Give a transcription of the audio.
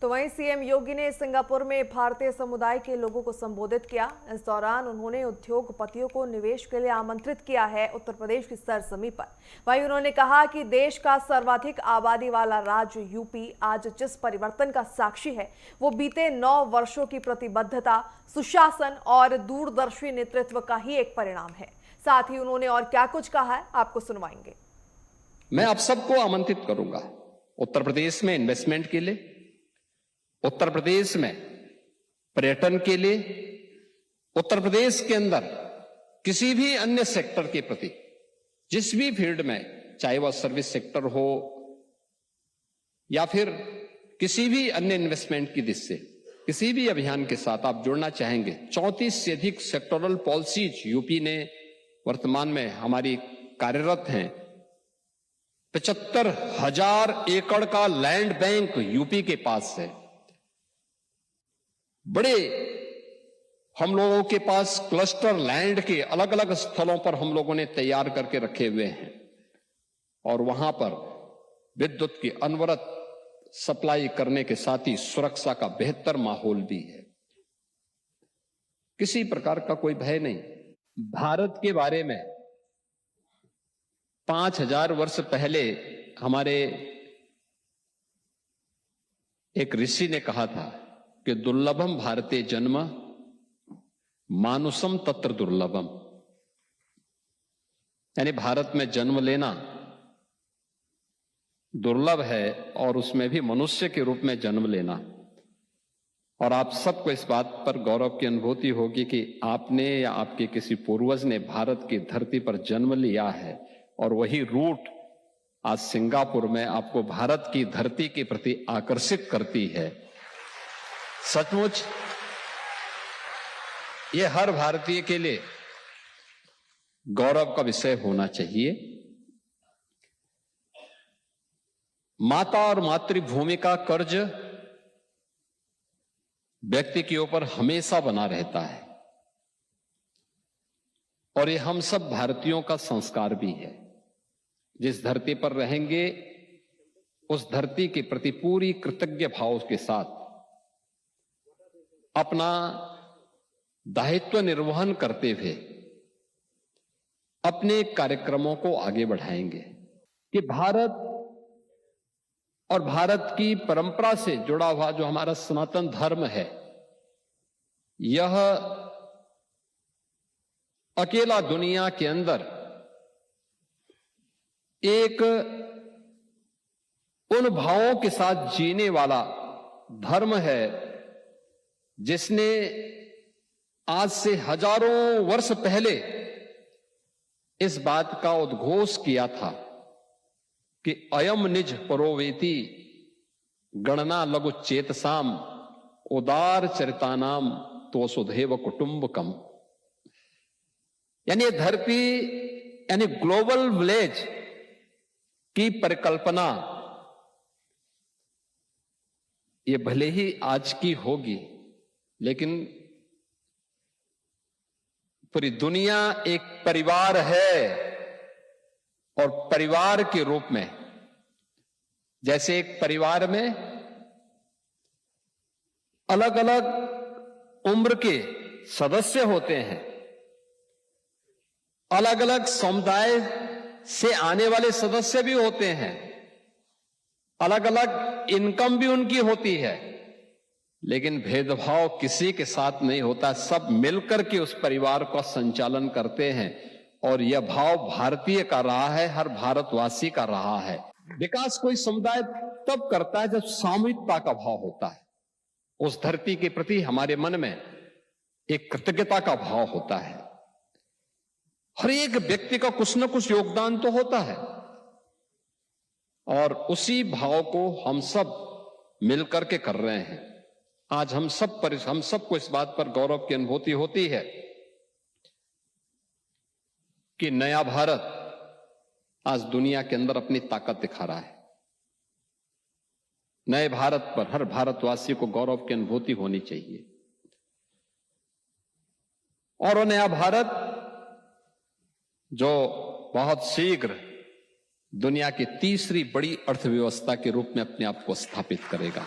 तो वहीं सीएम योगी ने सिंगापुर में भारतीय समुदाय के लोगों को संबोधित किया। इस दौरान उन्होंने उद्योगपतियों को निवेश के लिए आमंत्रित किया है उत्तर प्रदेश की सरजमीं पर। वहीं उन्होंने कहा कि देश का सर्वाधिक आबादी वाला राज्य यूपी आज जिस परिवर्तन का साक्षी है वो बीते 9 वर्षों की प्रतिबद्धता, सुशासन और दूरदर्शी नेतृत्व का ही एक परिणाम है। साथ ही उन्होंने और क्या कुछ कहा है आपको सुनवाएंगे। मैं आप सबको आमंत्रित करूंगा उत्तर प्रदेश में इन्वेस्टमेंट के लिए, उत्तर प्रदेश में पर्यटन के लिए, उत्तर प्रदेश के अंदर किसी भी अन्य सेक्टर के प्रति, जिस भी फील्ड में, चाहे वह सर्विस सेक्टर हो या फिर किसी भी अन्य इन्वेस्टमेंट की दिशा से किसी भी अभियान के साथ आप जुड़ना चाहेंगे। 34 से अधिक सेक्टोरल पॉलिसीज यूपी ने वर्तमान में हमारी कार्यरत हैं। 75,000 एकड़ का लैंड बैंक यूपी के पास है। बड़े हम लोगों के पास क्लस्टर लैंड के अलग अलग स्थलों पर हम लोगों ने तैयार करके रखे हुए हैं और वहां पर विद्युत की अनवरत सप्लाई करने के साथ ही सुरक्षा का बेहतर माहौल भी है। किसी प्रकार का कोई भय नहीं। भारत के बारे में 5000 वर्ष पहले हमारे एक ऋषि ने कहा था कि दुर्लभम भारते जन्म मानुषम तत्र दुर्लभम, यानी भारत में जन्म लेना दुर्लभ है और उसमें भी मनुष्य के रूप में जन्म लेना। और आप सबको इस बात पर गौरव की अनुभूति होगी कि आपने या आपके किसी पूर्वज ने भारत की धरती पर जन्म लिया है और वही रूट आज सिंगापुर में आपको भारत की धरती के प्रति आकर्षित करती है। सचमुच ये हर भारतीय के लिए गौरव का विषय होना चाहिए। माता और मातृभूमि का कर्ज व्यक्ति के ऊपर हमेशा बना रहता है और ये हम सब भारतीयों का संस्कार भी है। जिस धरती पर रहेंगे उस धरती के प्रति पूरी कृतज्ञ भाव के साथ अपना दायित्व निर्वहन करते हुए अपने कार्यक्रमों को आगे बढ़ाएंगे कि भारत और भारत की परंपरा से जुड़ा हुआ जो हमारा सनातन धर्म है, यह अकेला दुनिया के अंदर एक उन भावों के साथ जीने वाला धर्म है जिसने आज से हजारों वर्ष पहले इस बात का उद्घोष किया था कि अयम निज परोवेति गणना लघु चेतसाम उदार चरितानाम तो सुधेव कुटुंबकम, यानी धरती यानी ग्लोबल विलेज की परिकल्पना ये भले ही आज की होगी, लेकिन पूरी दुनिया एक परिवार है और परिवार के रूप में, जैसे एक परिवार में अलग अलग उम्र के सदस्य होते हैं, अलग अलग समुदाय से आने वाले सदस्य भी होते हैं, अलग अलग इनकम भी उनकी होती है, लेकिन भेदभाव किसी के साथ नहीं होता। सब मिलकर के उस परिवार का संचालन करते हैं और यह भाव भारतीय का रहा है, हर भारतवासी का रहा है। विकास कोई समुदाय तब करता है जब सामूहिकता का भाव होता है। उस धरती के प्रति हमारे मन में एक कृतज्ञता का भाव होता है। हर एक व्यक्ति का कुछ न कुछ योगदान तो होता है और उसी भाव को हम सब मिलकर के कर रहे हैं। आज हम सबको इस बात पर गौरव की अनुभूति होती है कि नया भारत आज दुनिया के अंदर अपनी ताकत दिखा रहा है। नए भारत पर हर भारतवासी को गौरव की अनुभूति होनी चाहिए और वो नया भारत जो बहुत शीघ्र दुनिया की तीसरी बड़ी अर्थव्यवस्था के रूप में अपने आप को स्थापित करेगा।